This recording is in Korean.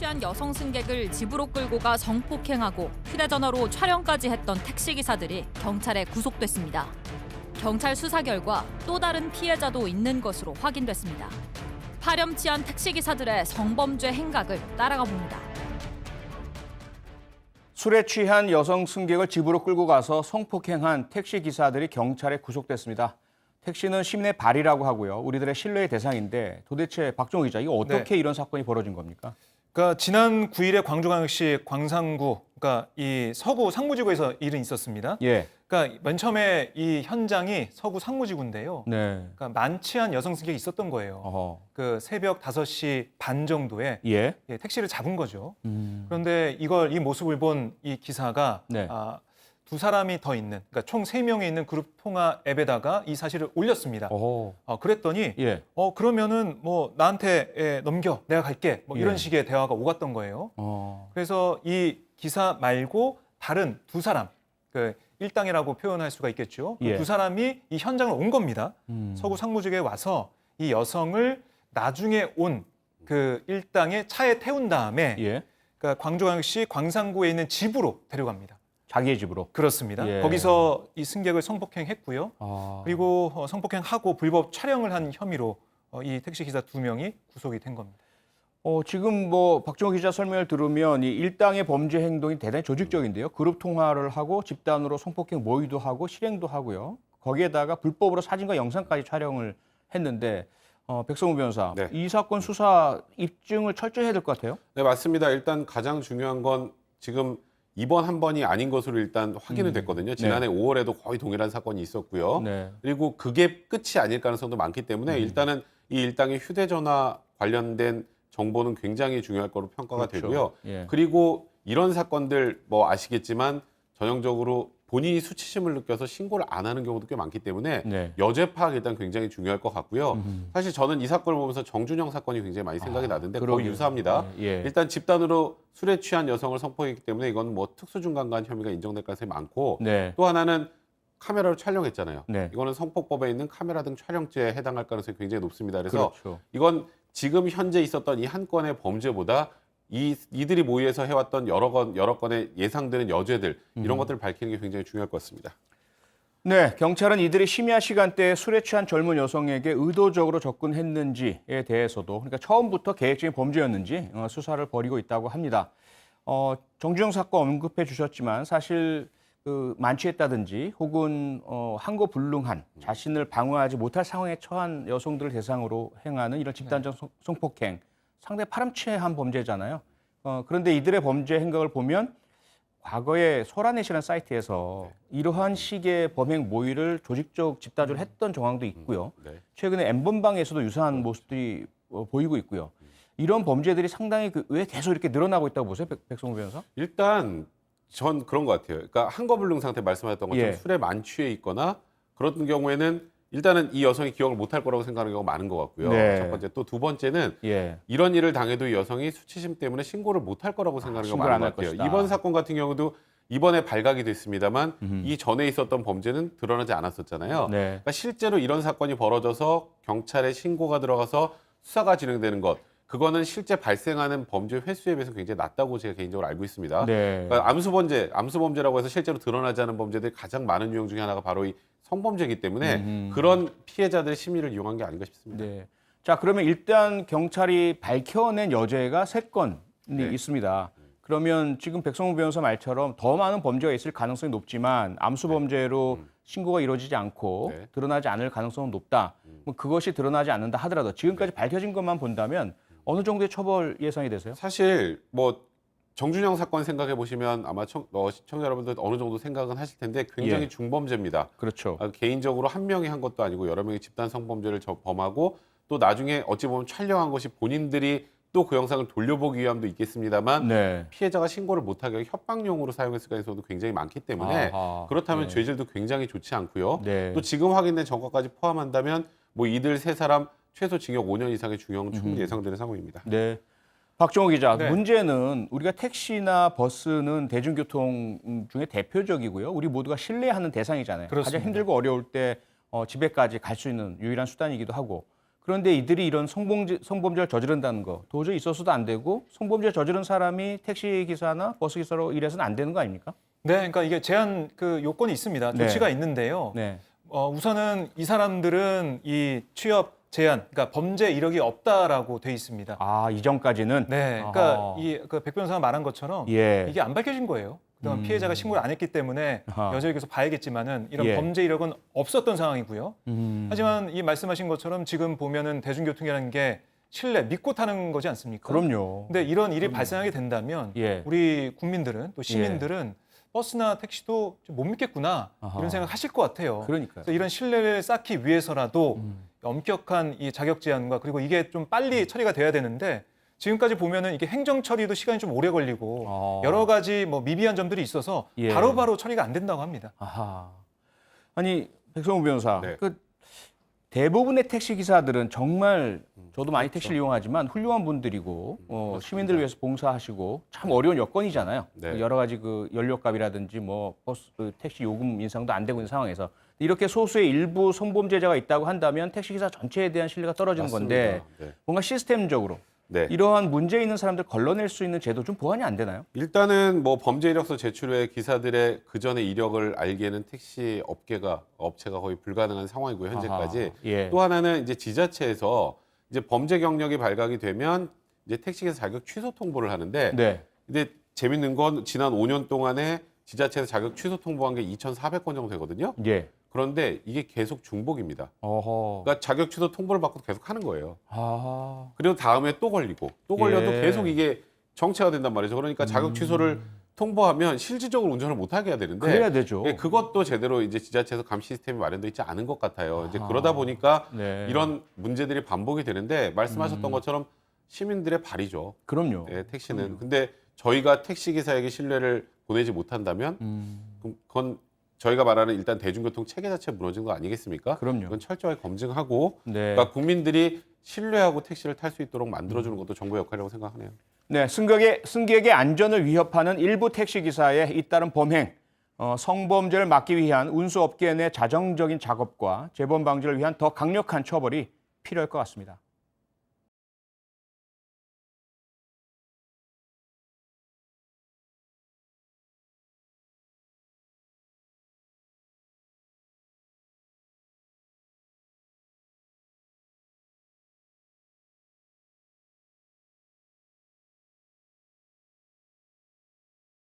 취한 여성 승객을 집으로 끌고 가 성폭행하고 휴대전화로 촬영까지 했던 택시기사들이 경찰에 구속됐습니다. 경찰 수사 결과 또 다른 피해자도 있는 것으로 확인됐습니다. 파렴치한 택시기사들의 성범죄 행각을 따라가 봅니다. 술에 취한 여성 승객을 집으로 끌고 가서 성폭행한 택시기사들이 경찰에 구속됐습니다. 택시는 시민의 발이라고 하고요. 우리들의 신뢰의 대상인데 도대체 박종호 기자, 이거 어떻게 이런 사건이 벌어진 겁니까? 그러니까 지난 9일에 광주광역시 광산구, 그러니까 이 서구 상무지구에서 일은 있었습니다. 예. 그러니까 맨 처음에 이 현장이 서구 상무지구인데요. 네. 그러니까 만취한 여성 승객이 있었던 거예요. 어허. 그 새벽 5시 반 정도에 예. 택시를 잡은 거죠. 그런데 이 모습을 본 이 기사가 네. 두 사람이 더 있는, 그러니까 총 3명이 있는 그룹 통화 앱에다가 이 사실을 올렸습니다. 어허. 그랬더니 예. 그러면은 뭐 나한테 넘겨, 내가 갈게, 뭐 이런 예. 식의 대화가 오갔던 거예요. 그래서 이 기사 말고 다른 두 사람, 그 일당이라고 표현할 수가 있겠죠. 예. 두 사람이 이 현장을 온 겁니다. 서구 상무지구에 와서 이 여성을 나중에 온 그 일당의 차에 태운 다음에 예. 그러니까 광주광역시 광산구에 있는 집으로 데려갑니다. 자기의 집으로. 그렇습니다. 예. 거기서 이 승객을 성폭행했고요. 그리고 성폭행하고 불법 촬영을 한 혐의로 이 택시기사 2명이 구속이 된 겁니다. 지금 뭐 박종호 기자 설명을 들으면 이 일당의 범죄 행동이 대단히 조직적인데요. 그룹 통화를 하고 집단으로 성폭행 모의도 하고 실행도 하고요. 거기에다가 불법으로 사진과 영상까지 촬영을 했는데 백성우 변호사, 네. 이 사건 수사 입증을 철저히 해야 될 것 같아요. 네, 맞습니다. 일단 가장 중요한 건 지금 이번 한 번이 아닌 것으로 일단 확인은 됐거든요. 지난해 5월에도 거의 동일한 사건이 있었고요. 네. 그리고 그게 끝이 아닐 가능성도 많기 때문에 일단은 이 일당의 휴대전화 관련된 정보는 굉장히 중요할 거로 평가가 그렇죠. 되고요. 예. 그리고 이런 사건들 뭐 아시겠지만 전형적으로 본인이 수치심을 느껴서 신고를 안 하는 경우도 꽤 많기 때문에 네. 여죄 파악 일단 굉장히 중요할 것 같고요. 사실 저는 이 사건을 보면서 정준영 사건이 굉장히 많이 생각이 나는데 거의 그러게요. 유사합니다. 예. 일단 집단으로 술에 취한 여성을 성폭행했기 때문에 이건 뭐 특수중간간 혐의가 인정될 가능성이 많고 네. 또 하나는 카메라로 촬영했잖아요. 네. 이거는 성폭법에 있는 카메라 등 촬영죄에 해당할 가능성이 굉장히 높습니다. 그래서 그렇죠. 이건 지금 현재 있었던 이 한 건의 범죄보다 이들이 모의해서 해왔던 여러 건의 예상되는 여죄들 이런 것들을 밝히는 게 굉장히 중요할 것 같습니다. 네, 경찰은 이들이 심야 시간대에 술에 취한 젊은 여성에게 의도적으로 접근했는지에 대해서도, 그러니까 처음부터 계획적인 범죄였는지 수사를 벌이고 있다고 합니다. 정주영 사건 언급해 주셨지만 사실 그 만취했다든지 혹은 항거불능한 자신을 방어하지 못할 상황에 처한 여성들을 대상으로 행하는 이런 집단적 성폭행, 상당히 파렴치한 범죄잖아요. 그런데 이들의 범죄 행각을 보면 과거에 소라넷이라는 사이트에서 이러한 식의 범행 모의를 조직적 집단적으로 했던 정황도 있고요. 네. 최근에 N번방에서도 유사한 모습들이 보이고 있고요. 이런 범죄들이 상당히 왜 계속 이렇게 늘어나고 있다고 보세요, 백성우 변호사? 일단 전 그런 것 같아요. 그러니까 항거불능 상태 말씀하셨던 것처럼 예. 술에 만취해 있거나 그런 경우에는 일단은 이 여성이 기억을 못할 거라고 생각하는 경우가 많은 것 같고요. 네. 첫 번째. 또 두 번째는 예. 이런 일을 당해도 이 여성이 수치심 때문에 신고를 못할 거라고 생각하는 경우가 신고를 많은 안할 것 같아요. 것이다. 이번 사건 같은 경우도 이번에 발각이 됐습니다만 이 전에 있었던 범죄는 드러나지 않았었잖아요. 네. 그러니까 실제로 이런 사건이 벌어져서 경찰에 신고가 들어가서 수사가 진행되는 것, 그거는 실제 발생하는 범죄 횟수에 비해서 굉장히 낮다고 제가 개인적으로 알고 있습니다. 네. 그러니까 암수범죄라고 해서 실제로 드러나지 않은 범죄들이 가장 많은 유형 중에 하나가 바로 이 성범죄이기 때문에 그런 피해자들의 심리를 이용한 게 아닌가 싶습니다. 네. 자, 그러면 일단 경찰이 밝혀낸 여죄가 3건이 있습니다. 그러면 지금 백성우 변호사 말처럼 더 많은 범죄가 있을 가능성이 높지만 암수 범죄로 신고가 이루어지지 않고 네. 드러나지 않을 가능성은 높다. 뭐 그것이 드러나지 않는다 하더라도 지금까지 밝혀진 것만 본다면 어느 정도의 처벌 예상이 되세요? 사실 뭐 정준영 사건 생각해 보시면 아마 시청자 여러분들 어느 정도 생각은 하실 텐데 굉장히 예. 중범죄입니다. 그렇죠. 개인적으로 한 명이 한 것도 아니고 여러 명이 집단 성범죄를 범하고 또 나중에 어찌 보면 촬영한 것이 본인들이 또 그 영상을 돌려보기 위함도 있겠습니다만 네. 피해자가 신고를 못하게 하고 협박용으로 사용했을 가능성도 굉장히 많기 때문에 아하. 그렇다면 네. 죄질도 굉장히 좋지 않고요. 네. 또 지금 확인된 전과까지 포함한다면 뭐 이들 세 사람 최소 징역 5년 이상의 중형은 충분히 예상되는 상황입니다. 네. 박종호 기자, 네. 문제는 우리가 택시나 버스는 대중교통 중에 대표적이고요. 우리 모두가 신뢰하는 대상이잖아요. 그렇습니다. 가장 힘들고 어려울 때 집에까지 갈 수 있는 유일한 수단이기도 하고. 그런데 이들이 이런 성범죄를 저지른다는 거 도저히 있어서도 안 되고 성범죄를 저지른 사람이 택시 기사나 버스 기사로 일해서는 안 되는 거 아닙니까? 네, 그러니까 이게 제한 그 요건이 있습니다. 네. 조치가 있는데요. 네. 우선은 이 사람들은 이 취업 제한, 그러니까 범죄 이력이 없다라고 돼 있습니다. 아, 이전까지는? 네, 그러니까 아하. 백 변호사가 말한 것처럼 예. 이게 안 밝혀진 거예요. 그동안 피해자가 신고를 안 했기 때문에 아하. 여전히 계속 봐야겠지만은 이런 예. 범죄 이력은 없었던 상황이고요. 음. 하지만 이 말씀하신 것처럼 지금 보면은 대중교통이라는 게 신뢰, 믿고 타는 거지 않습니까? 그럼요. 근데 이런 일이 발생하게 된다면 예. 우리 국민들은 또 시민들은 버스나 택시도 좀 못 믿겠구나 아하. 이런 생각 하실 것 같아요. 그러니까요. 그래서 이런 신뢰를 쌓기 위해서라도 엄격한 이 자격 제한과 그리고 이게 좀 빨리 처리가 돼야 되는데 지금까지 보면은 이게 행정 처리도 시간이 좀 오래 걸리고 여러 가지 뭐 미비한 점들이 있어서 예. 바로바로 처리가 안 된다고 합니다. 아하. 아니, 백성우 변호사. 네. 그 대부분의 택시 기사들은 정말 저도 많이 택시를 이용하지만 훌륭한 분들이고 시민들을 위해서 봉사하시고 참 어려운 여건이잖아요. 네. 여러 가지 그 연료값이라든지 뭐 버스 택시 요금 인상도 안 되고 있는 상황에서 이렇게 소수의 일부 성범죄자가 있다고 한다면 택시 기사 전체에 대한 신뢰가 떨어지는 건데 맞습니다. 네. 뭔가 시스템적으로 네. 이러한 문제 있는 사람들 걸러낼 수 있는 제도 좀 보완이 안 되나요? 일단은 뭐 범죄 이력서 제출에 기사들의 그 전에 이력을 알기에는 택시 업체가 거의 불가능한 상황이고요, 현재까지. 아하, 예. 또 하나는 이제 지자체에서 이제 범죄 경력이 발각이 되면 이제 택시기사 자격 취소 통보를 하는데 네. 근데 재밌는 건 지난 5년 동안에 지자체에서 자격 취소 통보한 게 2,400건 정도 되거든요. 예. 그런데 이게 계속 중복입니다. 어허. 그러니까 자격 취소 통보를 받고 계속 하는 거예요. 아. 그리고 다음에 또 걸리고 또 걸려도 예. 계속 이게 정체가 된단 말이죠. 그러니까 자격 취소를 통보하면 실질적으로 운전을 못하게 해야 되는데 그래야 되죠. 예, 그것도 제대로 이제 지자체에서 감시 시스템이 마련돼 있지 않은 것 같아요. 이제 그러다 보니까 네. 이런 문제들이 반복이 되는데 말씀하셨던 것처럼 시민들의 발이죠. 그럼요. 네, 택시는. 근데 저희가 택시 기사에게 신뢰를 보내지 못한다면 그럼 그건 저희가 말하는 일단 대중교통 체계 자체 무너진 거 아니겠습니까? 그럼요. 이건 철저하게 검증하고 네. 그러니까 국민들이 신뢰하고 택시를 탈 수 있도록 만들어주는 것도 정부의 역할이라고 생각하네요. 네, 승객의 안전을 위협하는 일부 택시 기사의 잇따른 범행, 성범죄를 막기 위한 운수업계 내 자정적인 작업과 재범 방지를 위한 더 강력한 처벌이 필요할 것 같습니다.